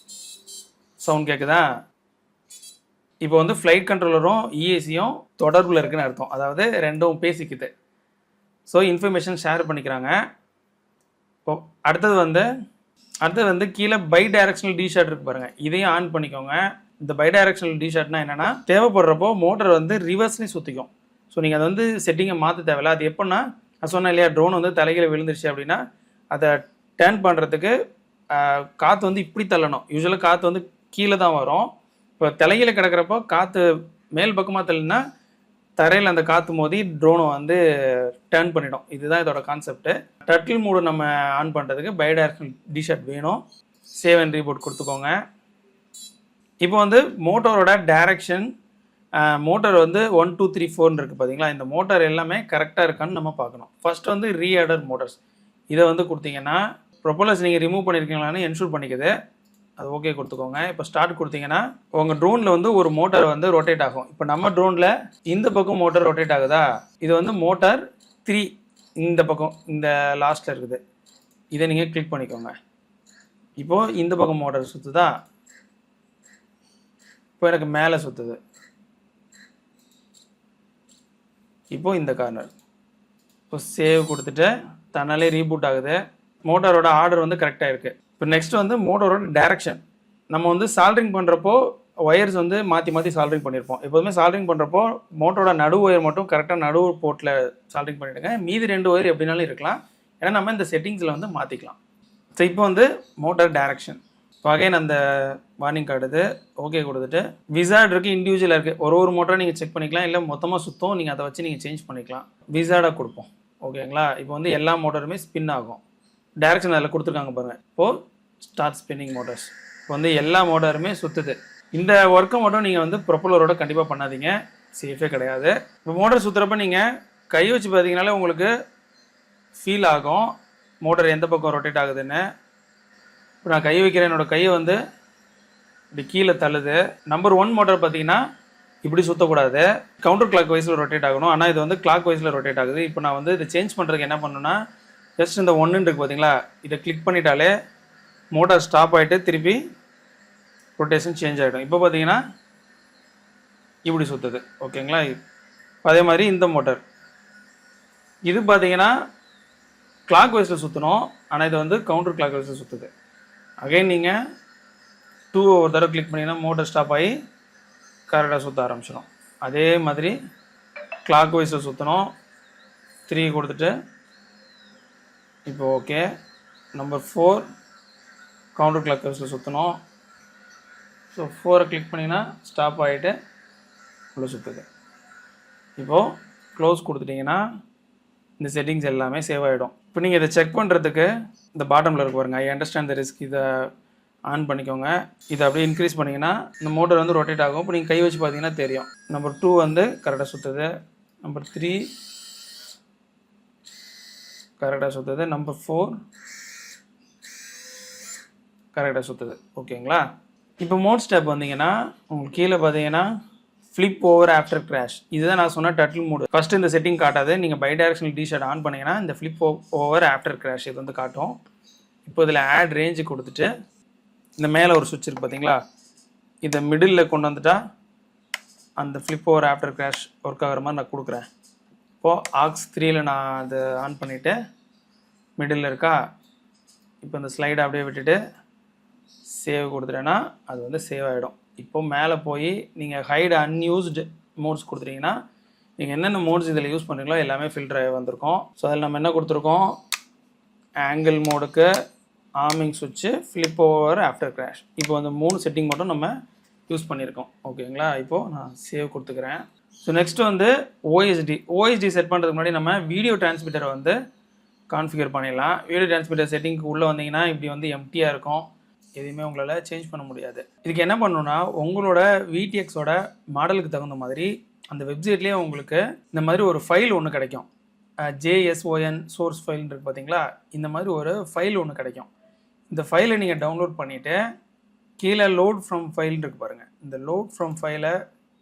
சவுண்ட் கேட்குதா. இப்போ வந்து ஃப்ளைட் கண்ட்ரோலரும் இஏசியும் தொடர்பில் இருக்குன்னு அர்த்தம், அதாவது ரெண்டும் பேசிக்குது. ஸோ இன்ஃபர்மேஷன் ஷேர் பண்ணிக்கிறாங்க. இப்போ அடுத்தது வந்து கீழே பை டைரக்ஷனல் டிஷார்ட் இருக்குது பாருங்கள், இதையும் ஆன் பண்ணிக்கோங்க. இந்த பை டைரக்ஷனல் டிஷார்ட்னா என்னென்னா, தேவைப்படுறப்போ மோட்டர் வந்து ரிவர்ஸ்லேயும் சுற்றிக்கும். ஸோ நீங்கள் அதை வந்து செட்டிங்கை மாற்ற தேவையில்ல. அது எப்போன்னா, நான் சொன்னேன் இல்லையா, ட்ரோன் வந்து தலைகீழ விழுந்துருச்சு அப்படின்னா அதை டர்ன் பண்ணுறதுக்கு காற்று வந்து இப்படி தள்ளணும். யூஸ்வலாக காற்று வந்து கீழே தான் வரும். இப்போ தலைகீழ கிடக்கிறப்போ காற்று மேல் பக்கமாக தள்ளினா தரையில் அந்த காற்று மோதி ட்ரோனை வந்து டர்ன் பண்ணிடும். இதுதான் இதோட கான்செப்ட்டு. டர்ட்டில் மோடு நம்ம ஆன் பண்ணுறதுக்கு பை டைரக்ஷனல் டிஷார்ட் வேணும். சேவ் அண்ட் ரீபோர்ட் கொடுத்துக்கோங்க. இப்போ வந்து மோட்டரோட டைரக்ஷன், மோட்டர் வந்து 1 2 3 4 இருக்குது பார்த்தீங்களா, இந்த மோட்டர் எல்லாமே கரெக்டாக இருக்கான்னு நம்ம பார்க்கணும். ஃபர்ஸ்ட் வந்து ரீஆர்டர் மோட்டர்ஸ், இதை வந்து கொடுத்தீங்கன்னா ப்ரொப்பல்லர்ஸ் நீங்கள் ரிமூவ் பண்ணியிருக்கீங்களான்னு என்ஷூர் பண்ணிக்குது, அது ஓகே கொடுத்துக்கோங்க. இப்போ ஸ்டார்ட் கொடுத்தீங்கன்னா உங்கள் ட்ரோனில் வந்து ஒரு மோட்டார் வந்து ரொட்டேட் ஆகும். இப்போ நம்ம ட்ரோனில் இந்த பக்கம் மோட்டார் ரொட்டேட் ஆகுதா, இது வந்து மோட்டார் 3 இந்த பக்கம் இந்த லாஸ்ட்டில் இருக்குது, இதை நீங்கள் கிளிக் பண்ணிக்கோங்க. இப்போது இந்த பக்கம் மோட்டார் சுற்றுதா, இப்போ எனக்கு மேலே சுற்றுது. இப்போது இந்த கார்னர், இப்போ சேவ் கொடுத்துட்டு தன்னாலே ரீபூட் ஆகுது. மோட்டாரோட ஆர்டர் வந்து கரெக்டாக இருக்குது. இப்போ நெக்ஸ்ட் வந்து மோட்டரோட டைரக்ஷன். நம்ம வந்து சால்ட்ரிங் பண்ணுறப்போ ஒயர்ஸ் வந்து மாற்றி சால்ட்ரிங் பண்ணியிருப்போம். எப்போதுமே சால்ட்ரிங் பண்ணுறப்போ மோட்டரோட நடு ஒயர் மட்டும் கரெக்டாக நடுவு போர்ட்டில் சால்ட்ரிங் பண்ணிவிடுங்க. மீதி 2 ஒயர் எப்படினாலும் இருக்கலாம், ஏன்னா நம்ம இந்த செட்டிங்ஸில் வந்து மாற்றிக்கலாம். ஸோ இப்போ வந்து மோட்டார் டைரக்ஷன். இப்போ அகைன் அந்த வார்னிங் கார்டு ஓகே கொடுத்துட்டு விசார்ட் இருக்குது, இண்டிவிஜுவலாக இருக்குது. ஒரு மோட்டரை நீங்கள் செக் பண்ணிக்கலாம், இல்லை மொத்தமாக சுத்தம் நீங்கள் அதை வச்சு நீங்கள் சேஞ்ச் பண்ணிக்கலாம். விசார்டாக கொடுப்போம், ஓகேங்களா. இப்போ வந்து எல்லா மோட்டருமே ஸ்பின் ஆகும். டைரக்ஷன் அதில் கொடுத்துருக்காங்க பாருங்கள். இப்போது ஸ்டார்ட் ஸ்பின்னிங் மோட்டர்ஸ். இப்போ வந்து எல்லா மோட்டாருமே சுற்றுது. இந்த ஒர்க்கை மட்டும் நீங்கள் வந்து ப்ரொப்பலரோட கண்டிப்பாக பண்ணாதீங்க, சேஃபே கிடையாது. இப்போ மோட்டர் சுற்றுறப்ப நீங்கள் கை வச்சு பார்த்தீங்கனாலே உங்களுக்கு ஃபீல் ஆகும் மோட்டர் எந்த பக்கம் ரொட்டேட் ஆகுதுன்னு. இப்போ நான் கை வைக்கிறேன், என்னோடய கையை வந்து இப்படி கீழே தள்ளுது. நம்பர் 1 மோட்டர் பார்த்தீங்கன்னா இப்படி சுற்றக்கூடாது, கவுண்டர் கிளாக் வைஸில் ரொட்டேட் ஆகணும். ஆனால் இது வந்து கிளாக் வைஸில் ரொட்டேட் ஆகுது. இப்போ நான் வந்து இதை சேஞ்ச் பண்ணுறதுக்கு என்ன பண்ணணும்னா, ஜஸ்ட் இந்த 1 இருக்குது பார்த்தீங்களா, இதை கிளிக் பண்ணிட்டாலே மோட்டார் ஸ்டாப் ஆகிட்டு திருப்பி ரொட்டேஷன் சேஞ்ச் ஆகிடும். இப்போ பார்த்தீங்கன்னா இப்படி சுற்றுது. ஓகேங்களா. அதே மாதிரி இந்த மோட்டர் இது பார்த்தீங்கன்னா கிளாக் வைஸில் சுற்றணும், ஆனால் இது வந்து கவுண்டர் கிளாக் வைஸில் சுற்றுது. அகைன் நீங்கள் 2 ஒரு தடவை கிளிக் பண்ணிங்கன்னா மோட்டர் ஸ்டாப் ஆகி கரெக்டாக சுற்ற ஆரம்பிச்சிடும். அதே மாதிரி கிளாக் வைஸில் சுற்றணும். 3 கொடுத்துட்டு இப்போ ஓகே. நம்பர் 4 கவுண்டர் கிளாக் வைஸில் சுற்றணும். ஸோ 4 கிளிக் பண்ணிங்கன்னா ஸ்டாப் ஆகிட்டு உள்ள சுற்றுது. இப்போது க்ளோஸ் கொடுத்துட்டிங்கன்னா இந்த செட்டிங்ஸ் எல்லாமே சேவ் ஆகிடும். இப்போ நீங்கள் இதை செக் பண்ணுறதுக்கு இந்த பாட்டமில் இருக்க பாருங்க, ஐ அண்டர்ஸ்டாண்ட் த ரிஸ்க், இதை ஆன் பண்ணிக்கோங்க. இதை அப்படியே இன்க்ரீஸ் பண்ணிங்கன்னா இந்த மோட்டர் வந்து ரொட்டேட் ஆகும். இப்போ நீங்கள் கை வச்சு பார்த்தீங்கன்னா தெரியும். நம்பர் 2 வந்து கரெக்டாக சுற்றுது. நம்பர் 3 கரெக்டாக சுற்றுது. நம்பர் 4 கரெக்டாக சுற்றுது. ஓகேங்களா. இப்போ மோட் ஸ்டெப் வந்தீங்கன்னா உங்களுக்கு கீழே பார்த்தீங்கன்னா ஃப்ளிப் ஓவர் ஆஃப்டர் கிராஷ், இதுதான் நான் சொன்ன டர்ட்டில் மோடு. ஃபஸ்ட்டு இந்த செட்டிங் காட்டாது, நீங்கள் பை டைரக்ஷனல் டிஷர்ட் ஆன் பண்ணிங்கன்னா இந்த ஃப்ளிப் ஓவர் ஆஃப்டர் கிராஷ் இது வந்து காட்டும். இப்போ இதில் ஆட் ரேஞ்சு கொடுத்துட்டு இந்த மேலே ஒரு சுவிட்ச் இருக்குது பார்த்தீங்களா, இதை மிடில் கொண்டு வந்துட்டா அந்த flip over after crash work ஆகிற மாதிரி நான் கொடுக்குறேன். இப்போது ஆக்ஸ் 3ல் நான் அதை ஆன் பண்ணிவிட்டு மிடில் இருக்கா, இப்போ இந்த ஸ்லைடை அப்படியே விட்டுட்டு சேவ் கொடுத்துட்டேன்னா அது வந்து சேவ் ஆகிடும். இப்போ மேலே போய் நீங்கள் ஹைட் அன்யூஸ்டு மோட்ஸ் கொடுத்துட்டீங்கன்னா நீங்கள் என்னென்ன மோட்ஸ் இதில் யூஸ் பண்ணுறீங்களோ எல்லாமே ஃபில்டர் ஆகி வந்திருக்கும். ஸோ அதில் நம்ம என்ன கொடுத்துருக்கோம், ஆங்கிள் மோடுக்கு ஆர்மிங் சுவிட்சு, ஃப்ளிப் ஓவர் ஆஃப்டர் கிராஷ், இப்போ அந்த 3 செட்டிங் மட்டும் நம்ம யூஸ் பண்ணியிருக்கோம். ஓகேங்களா. இப்போது நான் சேவ் கொடுத்துக்கிறேன். ஸோ நெக்ஸ்ட்டு வந்து ஓஎஸ்டி செட் பண்ணுறதுக்கு முன்னாடி நம்ம வீடியோ டிரான்ஸ்மிட்டரை வந்து கான்ஃபிகர் பண்ணிடலாம். வீடியோ டிரான்ஸ்மிட்டர் செட்டிங்க்கு உள்ளே வந்தீங்கன்னா இப்படி வந்து எம்டியாக இருக்கும், எதுவுமே உங்களால் சேஞ்ச் பண்ண முடியாது. இதுக்கு என்ன பண்ணணும்னா உங்களோட விடிஎக்ஸோட மாடலுக்கு தகுந்த மாதிரி அந்த வெப்சைட்லேயே உங்களுக்கு இந்த மாதிரி ஒரு ஃபைல் ஒன்று கிடைக்கும். JSON சோர்ஸ் ஃபைல் இருக்குது பார்த்தீங்களா, இந்த மாதிரி ஒரு ஃபைல் ஒன்று கிடைக்கும். இந்த ஃபைலை நீங்கள் டவுன்லோட் பண்ணிவிட்டு கீழே லோட் ஃப்ரம் ஃபைல் இருக்குது பாருங்கள், இந்த லோட் ஃப்ரம் ஃபைலை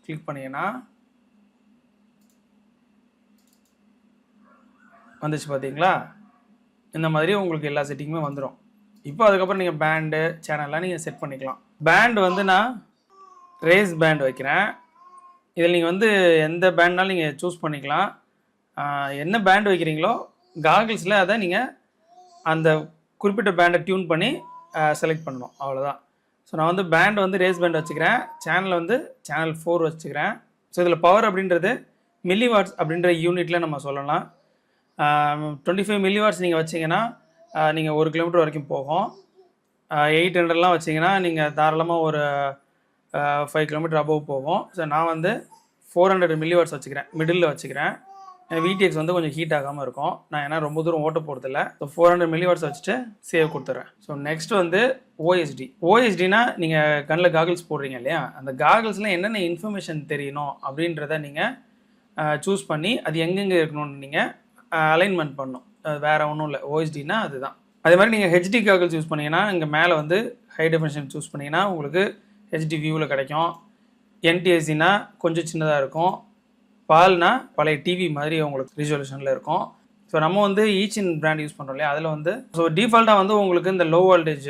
கிளிக் பண்ணிங்கன்னா வந்துச்சு பார்த்தீங்களா. இந்த மாதிரி உங்களுக்கு எல்லா செட்டிங்குமே வந்துடும். இப்போ அதுக்கப்புறம் நீங்கள் பேண்டு சேனல்லாம் நீங்கள் செட் பண்ணிக்கலாம். பேண்டு வந்து நான் ரேஸ் பேண்ட் வைக்கிறேன். இதில் நீங்கள் வந்து எந்த பேண்ட்னாலும் நீங்கள் சூஸ் பண்ணிக்கலாம். என்ன பேண்ட் வைக்கிறீங்களோ காகிள்ஸில் அதை நீங்கள் அந்த குறிப்பிட்ட பேண்டை டியூன் பண்ணி செலக்ட் பண்ணணும், அவ்வளோதான். ஸோ நான் வந்து பேண்ட் வந்து ரேஸ் பேண்ட் வச்சுக்கிறேன், சேனல் வந்து சேனல் 4 வச்சுக்கிறேன். ஸோ இதில் பவர் அப்படின்றது மில்லி வாட்ஸ் அப்படின்ற யூனிட்டில் நம்ம சொல்லலாம். 25 மில்லி வாட்ஸ் நீங்கள் வச்சிங்கன்னா நீங்கள் 1 கிலோமீட்டர் வரைக்கும் போகும். 800லாம் வச்சிங்கன்னா நீங்கள் தாராளமாக ஒரு 5 கிலோமீட்டர் அபவ் போகும். ஸோ நான் வந்து 400 மில்லி வாட்ஸ் வச்சுக்கிறேன், மிடில் வச்சுக்கிறேன். விடிஎக்ஸ் வந்து கொஞ்சம் ஹீட் ஆகாமல் இருக்கும், நான் ஏன்னா ரொம்ப தூரம் ஓட்ட போகிறதில்ல. ஸோ 400 மில்லி வாட்ஸ் வச்சுட்டு சேவ் கொடுத்துட்றேன். ஸோ நெக்ஸ்ட் வந்து ஓஎஸ்டினா நீங்கள் கண்ணில் காகிள்ஸ் போடுறீங்க இல்லையா, அந்த காகிள்ஸில் என்னென்ன இன்ஃபர்மேஷன் தெரியணும் அப்படின்றத நீங்கள் சூஸ் பண்ணி அது எங்கெங்கே இருக்கணும்னு நீங்கள் அலைன்மெண்ட் பண்ணணும். வேறு ஒன்றும் இல்லை, ஓஎஸ்டினா அதுதான். அதே மாதிரி நீங்கள் ஹெச்டி காகிள்ஸ் யூஸ் பண்ணிங்கன்னா இங்கே மேலே வந்து ஹை டெஃபினிஷன் சூஸ் பண்ணிங்கன்னா உங்களுக்கு ஹெச்டி வியூவில் கிடைக்கும். என்டிஎஸ்சினா கொஞ்சம் சின்னதாக இருக்கும். பால்னா பழைய டிவி மாதிரி உங்களுக்கு ரிசொல்யூஷனில் இருக்கும். ஸோ நம்ம வந்து ஈச்சின் பிராண்ட் யூஸ் பண்ணுறோம் இல்லையா, அதில் வந்து ஸோ டிஃபால்ட்டாக வந்து உங்களுக்கு இந்த லோ வோல்டேஜ்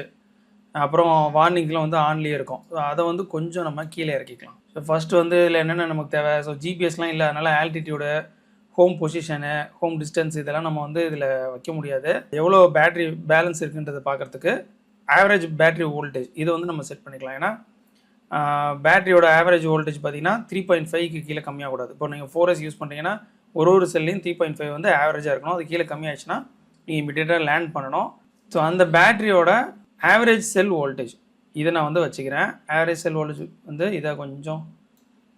அப்புறம் வார்னிங்லாம் வந்து ஆன்லேயே இருக்கும். ஸோ அதை வந்து கொஞ்சம் நம்ம கீழே இறக்கிக்கலாம். ஸோ ஃபஸ்ட்டு வந்து இதில் என்னென்ன நமக்கு தேவை, ஸோ ஜிபிஎஸ்லாம் இல்லை, அதனால் altitude, home position, home distance இதெல்லாம் நம்ம வந்து இதில் வைக்க முடியாது. எவ்வளோ பேட்ரி பேலன்ஸ் இருக்குன்றதை பார்க்குறதுக்கு ஆவரேஜ் பேட்ரி வோல்டேஜ் இது வந்து நம்ம செட் பண்ணிக்கலாம். ஏன்னா பேட்டரியோட ஆவரேஜ் வோல்டேஜ் பார்த்தீங்கன்னா 3.5க்கு கீழே கம்மியாகக்கூடாது. இப்போ நீங்கள் 4S யூஸ் பண்ணுறீங்கன்னா ஒரு செல்லையும் 3.5 வந்து ஆவரேஜாக இருக்கணும். அது கீழே கம்மியாச்சுன்னா நீங்கள் இமிடியேட்டாக லேண்ட் பண்ணணும். ஸோ அந்த பேட்டரியோட ஆவரேஜ் செல் வோல்டேஜ் இதை நான் வந்து வச்சுக்கிறேன். ஆவரேஜ் செல் வோல்டேஜ் வந்து இதை கொஞ்சம்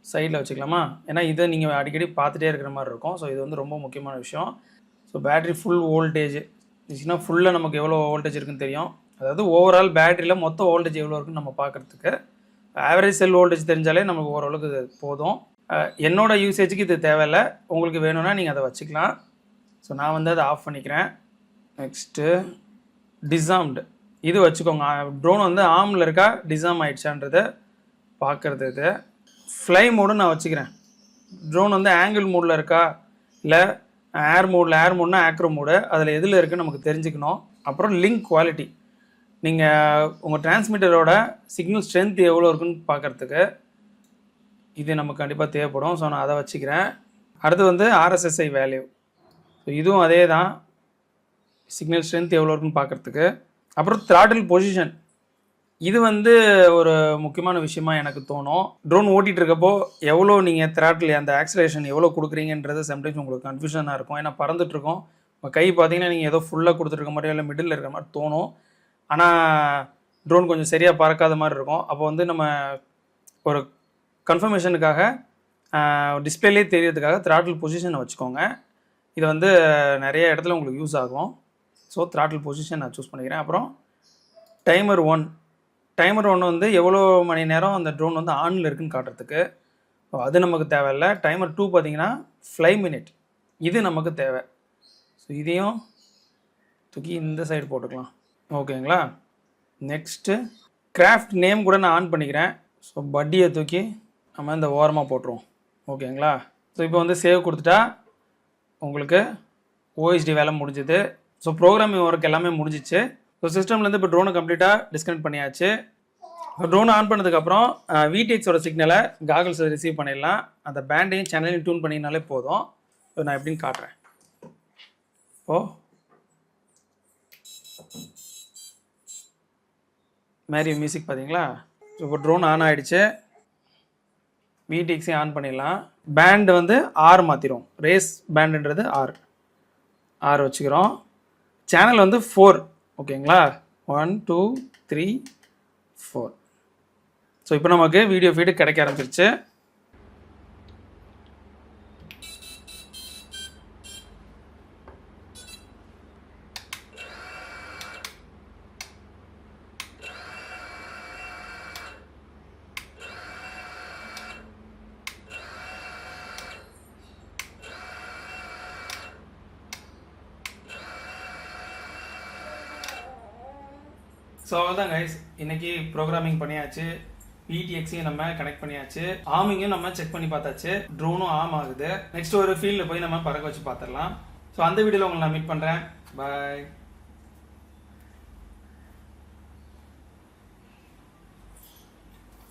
சைடில் வச்சுக்கலாமா, ஏன்னா இதை நீங்கள் அடிக்கடி பார்த்துட்டே இருக்கிற மாதிரி இருக்கும். ஸோ இது வந்து ரொம்ப முக்கியமான விஷயம். ஸோ பேட்டரி ஃபுல் வோல்டேஜ் இருந்துச்சுன்னா ஃபுல்லாக நமக்கு எவ்வளோ வோல்டேஜ் இருக்குன்னு தெரியும். அதாவது ஓவரால் பேட்டரியில் மொத்த வோல்டேஜ் எவ்வளோ இருக்குன்னு நம்ம பார்க்குறதுக்கு. ஆவரேஜ் செல் வோல்டேஜ் தெரிஞ்சாலே நமக்கு ஓரளவுக்கு இது போதும். என்னோட யூசேஜுக்கு இது தேவையில்லை, உங்களுக்கு வேணும்னா நீங்கள் அதை வச்சுக்கலாம். ஸோ நான் வந்து அதை ஆஃப் பண்ணிக்கிறேன். நெக்ஸ்ட்டு டிசார்ம்டு இது வச்சுக்கோங்க. ட்ரோன் வந்து ஆர்மில் இருக்கா டிசார்ம் ஆகிடுச்சான்றதை பார்க்குறது. இது ஃப்ளை மோடு நான் வச்சுக்கிறேன். ட்ரோன் வந்து ஆங்கிள் மோடில் இருக்கா இல்லை ஏர் மோட்னா ஆக்ரோ மோடு, அதில் எதில் இருக்குன்னு நமக்கு தெரிஞ்சுக்கணும். அப்புறம் லிங்க் குவாலிட்டி, நீங்கள் உங்கள் டிரான்ஸ்மிட்டரோட சிக்னல் ஸ்ட்ரென்த் எவ்வளோ இருக்குன்னு பார்க்குறதுக்கு இது நமக்கு கண்டிப்பாக தேவைப்படும். ஸோ நான் அதை வச்சுக்கிறேன். அடுத்து வந்து RSSI வேல்யூ, ஸோ இதுவும் அதே தான், சிக்னல் ஸ்ட்ரென்த் எவ்வளோ இருக்குன்னு பார்க்குறதுக்கு. அப்புறம் த்ராட்டில் பொசிஷன், இது வந்து ஒரு முக்கியமான விஷயமா எனக்கு தோணும். ட்ரோன் ஓட்டிகிட்டு இருக்கப்போ எவ்வளோ நீங்கள் த்ராட்டில் அந்த ஆக்சிலேஷன் எவ்வளோ கொடுக்குறீங்கன்றது சம்டைம்ஸ் உங்களுக்கு கன்ஃபியூஷனாக இருக்கும். ஏன்னா பறந்துட்டுருக்கோம், உங்கள் கை பார்த்தீங்கன்னா நீங்கள் ஏதோ ஃபுல்லாக கொடுத்துருக்க மாதிரியோ இல்லை மிடில் இருக்கிற மாதிரி தோணும். ஆனால் ட்ரோன் கொஞ்சம் சரியாக பறக்காத மாதிரி இருக்கும். அப்போ வந்து நம்ம ஒரு கன்ஃபர்மேஷனுக்காக டிஸ்பிளேலே தெரியறதுக்காக த்ராட்டில் பொசிஷனை வச்சுக்கோங்க. இது வந்து நிறைய இடத்துல உங்களுக்கு யூஸ் ஆகும். ஸோ த்ராட்டில் பொசிஷன் நான் சூஸ் பண்ணிக்கிறேன். அப்புறம் டைமர் 1 வந்து எவ்வளோ மணி நேரம் அந்த ட்ரோன் வந்து ஆனில் இருக்குன்னு காட்டுறதுக்கு, அது நமக்கு தேவையில்லை. டைமர் 2 பார்த்தீங்கன்னா ஃப்ளை மினிட், இது நமக்கு தேவை. ஸோ இதையும் தூக்கி இந்த சைடு போட்டுக்கலாம். ஓகேங்களா. நெக்ஸ்ட்டு கிராஃப்ட் நேம் கூட நான் ஆன் பண்ணிக்கிறேன். ஸோ பட்டியை தூக்கி நம்ம இந்த ஓரமாக போட்டுருவோம். ஓகேங்களா. ஸோ இப்போ வந்து சேவ் கொடுத்துட்டா உங்களுக்கு OSD வேலை முடிஞ்சுது. ஸோ ப்ரோக்ராமிங் ஒர்க் எல்லாமே முடிஞ்சிச்சு. ஸோ சிஸ்டம்லேருந்து இப்போ ட்ரோனை கம்ப்ளீட்டாக டிஸ்கனெக்ட் பண்ணியாச்சு. ட்ரோனை ஆன் பண்ணதுக்கப்புறம் VTXோட சிக்னலை காகல்ஸ் ரிசீவ் பண்ணிடலாம். அந்த பேண்டையும் சேனலையும் டியூன் பண்ணினாலே போதும். ஸோ நான் எப்படின்னு காட்டுறேன். மேரி மியூசிக் பார்த்தீங்களா. ஸோ இப்போ ட்ரோன் ஆன் ஆகிடுச்சு. VTXஐயும் ஆன் பண்ணிடலாம். பேண்டு வந்து R மாற்றிடும். ரேஸ் பேண்டுன்றது R வச்சுக்கிறோம். சேனல் வந்து 4. ஓகேங்களா. 1 2 3 4. ஸோ இப்போ நமக்கு வீடியோ ஃபீடு கிடைக்க ஆரம்பிச்சிருச்சு. ஸோ அவ்வளோதான் கைஸ், இன்றைக்கி ப்ரோக்ராமிங் பண்ணியாச்சு. VTXையும் நம்ம கனெக்ட் பண்ணியாச்சு. ஆர்மிங்கும் நம்ம செக் பண்ணி பார்த்தாச்சு. ட்ரோனும் ஆம் ஆகுது. நெக்ஸ்ட் ஒரு ஃபீல்டில் போய் நம்ம பறக்க வச்சு பார்த்துடலாம். ஸோ அந்த வீடியோவில் உங்களை நான் மீட் பண்ணுறேன். பாய்.